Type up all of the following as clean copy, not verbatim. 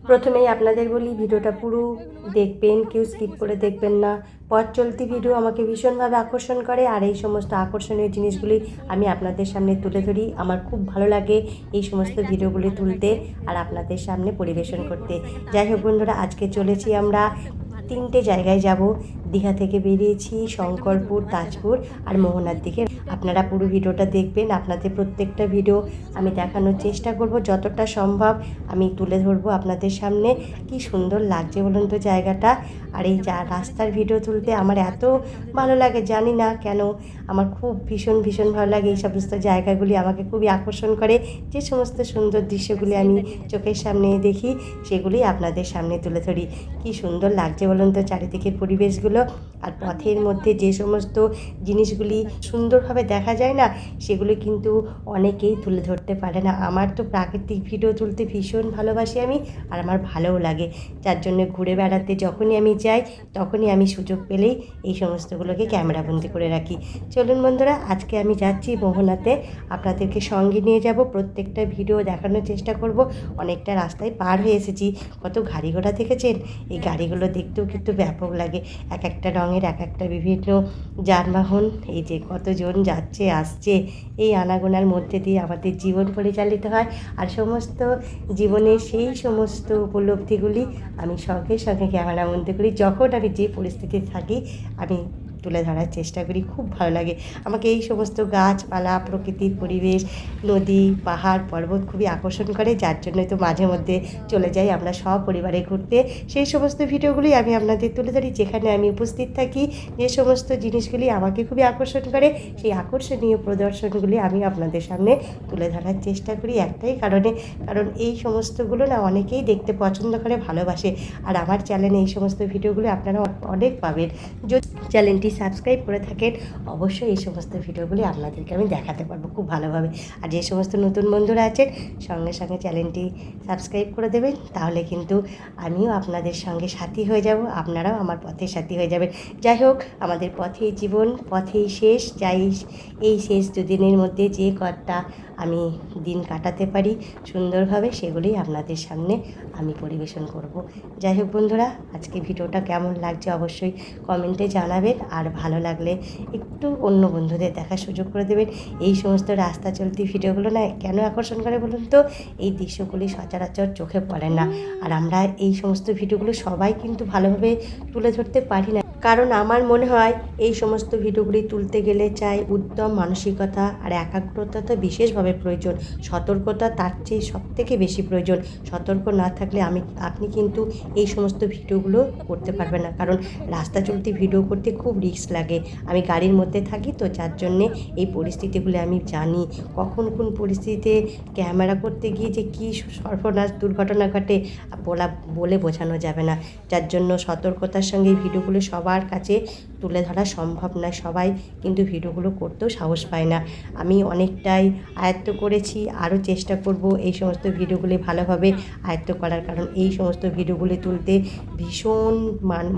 প্রথমেই আপনাদের বলি ভিডিওটা পুরো দেখবেন, কেউ স্কিপ করে দেখবেন না। পথ চলতি ভিডিও আমাকে ভীষণভাবে আকর্ষণ করে, আর এই সমস্ত আকর্ষণীয় জিনিসগুলি আমি আপনাদের সামনে তুলে ধরি। আমার খুব ভালো লাগে এই সমস্ত ভিডিওগুলি তুলতে আর আপনাদের সামনে পরিবেশন করতে। যাই হোক বন্ধুরা, আজকে চলেছি আমরা 3টে জায়গায় যাব। দীঘা থেকে বেরিয়েছি, শঙ্করপুর, তাজপুর আর মোহনার দিকে। আপনারা পুরো ভিডিওটা দেখবেন। আপনাদের প্রত্যেকটা ভিডিও আমি দেখানোর চেষ্টা করব, যতটা সম্ভব আমি তুলে ধরবো আপনাদের সামনে। কি সুন্দর লাগছে বলুন তো জায়গাটা। আর এই রাস্তার ভিডিও তুলতে আমার এত ভালো লাগে, জানি না কেন। আমার খুব ভীষণ ভীষণ ভালো লাগে। এই সমস্ত জায়গাগুলি আমাকে খুবই আকর্ষণ করে। যে সমস্ত সুন্দর দৃশ্যগুলি আমি চোখের সামনে দেখি, সেগুলি আপনাদের সামনে তুলে ধরি। কি সুন্দর লাগছে বলুন তো চারিদিকের পরিবেশগুলো। আর পথের মধ্যে যে সমস্ত জিনিসগুলি সুন্দরভাবে দেখা যায় না, সেগুলি কিন্তু অনেকেই তুলে ধরতে পারে না। আমার তো প্রাকৃতিক ভিডিও তুলতে ভীষণ ভালোবাসি আমি, আর আমার ভালোও লাগে। যার জন্য ঘুরে বেড়াতে যখনই আমি যাই, তখনই আমি সুযোগ পেলেই এই সমস্তগুলোকে ক্যামেরাবন্দি করে রাখি। চলুন বন্ধুরা, আজকে আমি যাচ্ছি মোহনাতে। আপনাদেরকে সঙ্গে নিয়ে যাব, প্রত্যেকটা ভিডিও দেখানোর চেষ্টা করব। অনেকটা রাস্তায় পার হয়ে এসেছি। কত গাড়ি ঘোড়া দেখেছেন? এই গাড়িগুলো দেখতেও কিন্তু ব্যাপক লাগে। এক একটা রঙের এক একটা বিভিন্ন যানবাহন। এই যে কতজন যাচ্ছে আসছে, এই আনাগোনার মধ্যে দিয়ে আমাদের জীবন পরিচালিত হয়। আর সমস্ত জীবনের সেই সমস্ত উপলব্ধিগুলি আমি সঙ্গে সঙ্গে ক্যামেরাবন্দি করি। যখন আমি যে পরিস্থিতিতে থাকি, আমি তুলে ধরার চেষ্টা করি। খুব ভালো লাগে আমাকে এই সমস্ত গাছপালা, প্রকৃতির পরিবেশ, নদী, পাহাড়, পর্বত খুবই আকর্ষণ করে। যার জন্যই তো মাঝে মধ্যে চলে যাই আমরা সপরিবারে ঘুরতে। সেই সমস্ত ভিডিওগুলি আমি আপনাদের তুলে ধরি, যেখানে আমি উপস্থিত থাকি। যে সমস্ত জিনিসগুলি আমাকে খুবই আকর্ষণ করে, সেই আকর্ষণীয় প্রদর্শনগুলি আমি আপনাদের সামনে তুলে ধরার চেষ্টা করি একটাই কারণে, কারণ এই সমস্তগুলো না অনেকেই দেখতে পছন্দ করে, ভালোবাসে। আর আমার চ্যানেলে এই সমস্ত ভিডিওগুলো আপনারা অনেক পাবেন। যদি চ্যানেলটি সাবস্ক্রাইব করে থাকেন, অবশ্যই এই সমস্ত ভিডিওগুলি আপনাদেরকে আমি দেখাতে পারবো খুব ভালোভাবে। আর যে সমস্ত নতুন বন্ধুরা আছেন, সঙ্গে সঙ্গে চ্যানেলটি সাবস্ক্রাইব করে দেবেন, তাহলে কিন্তু আমিও আপনাদের সঙ্গে সাথী হয়ে যাব, আপনারাও আমার পথের সাথী হয়ে যাবেন। যাই হোক, আমাদের পথেই জীবন, পথেই শেষ। যাই এই শেষ দুদিনের মধ্যে যে কটা আমি দিন কাটাতে পারি সুন্দরভাবে, সেগুলি আপনাদের সামনে আমি পরিবেশন করব। যাই হোক বন্ধুরা, আজকে ভিডিওটা কেমন লাগছে অবশ্যই কমেন্টে জানাবেন। আর ভালো লাগলে একটু অন্য বন্ধুদের দেখার সুযোগ করে দেবেন। এই সমস্ত রাস্তা চলতি ভিডিওগুলো না কেন আকর্ষণ করে বলুন তো? এই দৃশ্যগুলি সচরাচর চোখে পড়ে না। আর আমরা এই সমস্ত ভিডিওগুলো সবাই কিন্তু ভালোভাবে তুলে ধরতে পারি না, কারণ আমার মনে হয় এই সমস্ত ভিডিওগুলি তুলতে গেলে চাই উদ্যম, মানসিকতা আর একাগ্রতা তো বিশেষভাবে প্রয়োজন। সতর্কতা তার চেয়ে সবথেকে বেশি প্রয়োজন। সতর্ক না থাকলে আপনি কিন্তু এই সমস্ত ভিডিওগুলো করতে পারবেন না, কারণ রাস্তা চলতি ভিডিও করতে খুব রিস্ক লাগে। আমি গাড়ির মধ্যে থাকি তো, যার জন্যে এই পরিস্থিতিগুলো আমি জানি। কখন কোন পরিস্থিতিতে ক্যামেরা করতে গিয়ে যে কী সর্বনাশ দুর্ঘটনা ঘটে বলে বোঝানো যাবে না। যার জন্য সতর্কতার সঙ্গে এই ভিডিওগুলো সবার কাছে তুলে ধরা সম্ভব নয়। সবাই কিন্তু ভিডিওগুলো করতেও সাহস পায় না। আমি অনেকটাই আয়ত্ত করেছি, আরও চেষ্টা করব এই সমস্ত ভিডিওগুলি ভালোভাবে আয়ত্ত করার, কারণ এই সমস্ত ভিডিওগুলি তুলতে ভীষণ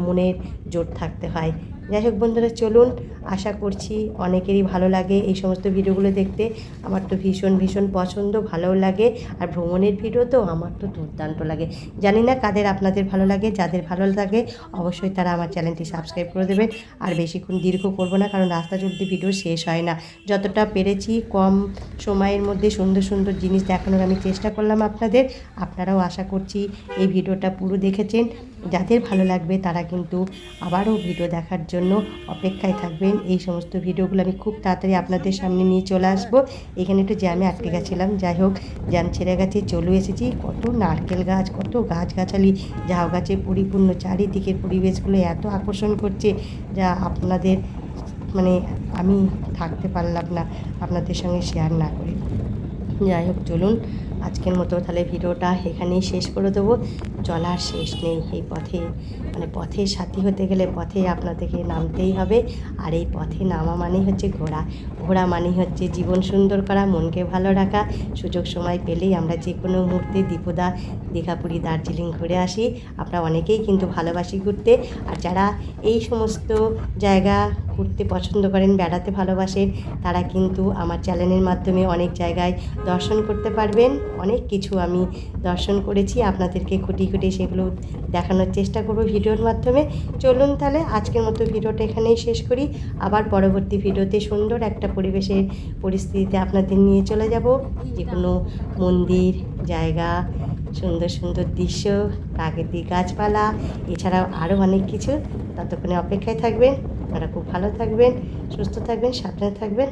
মনের জোর থাকতে হয়। যাই হোক বন্ধুরা, চলুন, আশা করছি অনেকেরই ভালো লাগে এই সমস্ত ভিডিওগুলো দেখতে। আমার তো ভীষণ ভীষণ পছন্দ, ভালোও লাগে। আর ভ্রমণের ভিডিও তো আমার তো দুর্দান্ত লাগে। জানি না কাদের আপনাদের ভালো লাগে। যাদের ভালো লাগে অবশ্যই তারা আমার চ্যানেলটি সাবস্ক্রাইব করে দেবেন। আর বেশিক্ষণ দীর্ঘ করব না, কারণ রাস্তা চলতি ভিডিও শেষ হয় না। যতটা পেরেছি কম সময়ের মধ্যে সুন্দর সুন্দর জিনিস দেখানোর আমি চেষ্টা করলাম আপনাদের। আপনারাও আশা করছি এই ভিডিওটা পুরো দেখেছেন। যাদের ভালো লাগবে তারা কিন্তু আবারও ভিডিও দেখার জন্য অপেক্ষায় থাকবেন। এই সমস্ত ভিডিওগুলো আমি খুব তাড়াতাড়ি আপনাদের সামনে নিয়ে চলে আসবো। এখানে একটু জ্যামে আটকে গেছিলাম, যাই হোক জ্যাম ছেড়ে গেছে, চলে এসেছি। কত নারকেল গাছ, কত গাছগাছালি, ঝাউ গাছে পরিপূর্ণ। চারিদিকের পরিবেশগুলো এত আকর্ষণ করছে, যা আপনাদের মানে আমি থাকতে পারলাম না আপনাদের সঙ্গে শেয়ার না করে। যাই হোক, চলুন আজকের মতো তাহলে ভিডিওটা এখানেই শেষ করে দেবো। চলার শেষ নেই এই পথে, মানে পথের সাথী হতে গেলে পথে আপনাদেরকে নামতেই হবে। আর এই পথে নামা মানেই হচ্ছে ঘোরা। ঘোরা মানেই হচ্ছে জীবন সুন্দর করা, মনকে ভালো রাখা। সুযোগ সময় পেলেই আমরা যে কোনো মুহূর্তে দীপুদা, দীঘাপুরি, দার্জিলিং ঘুরে আসি। আমরা অনেকেই কিন্তু ভালোবাসি ঘুরতে। আর যারা এই সমস্ত জায়গা ঘুরতে পছন্দ করেন, বেড়াতে ভালোবাসেন, তারা কিন্তু আমার চ্যানেলের মাধ্যমে অনেক জায়গায় দর্শন করতে পারবেন। অনেক কিছু আমি দর্শন করেছি, আপনাদেরকে খুঁটিয়ে খুঁটিয়ে সেগুলো দেখানোর চেষ্টা করব ভিডিওর মাধ্যমে। চলুন তাহলে আজকের মতো ভিডিওটা এখানেই শেষ করি। আবার পরবর্তী ভিডিওতে সুন্দর একটা পরিবেশের পরিস্থিতিতে আপনাদের নিয়ে চলে যাব, যে কোনো মন্দির, জায়গা, সুন্দর সুন্দর দৃশ্য, প্রাকৃতিক গাছপালা, এছাড়াও আরও অনেক কিছু। ততক্ষণে অপেক্ষায় থাকবেন। আপনারা খুব ভালো থাকবেন, সুস্থ থাকবেন, সাবধানে থাকবেন।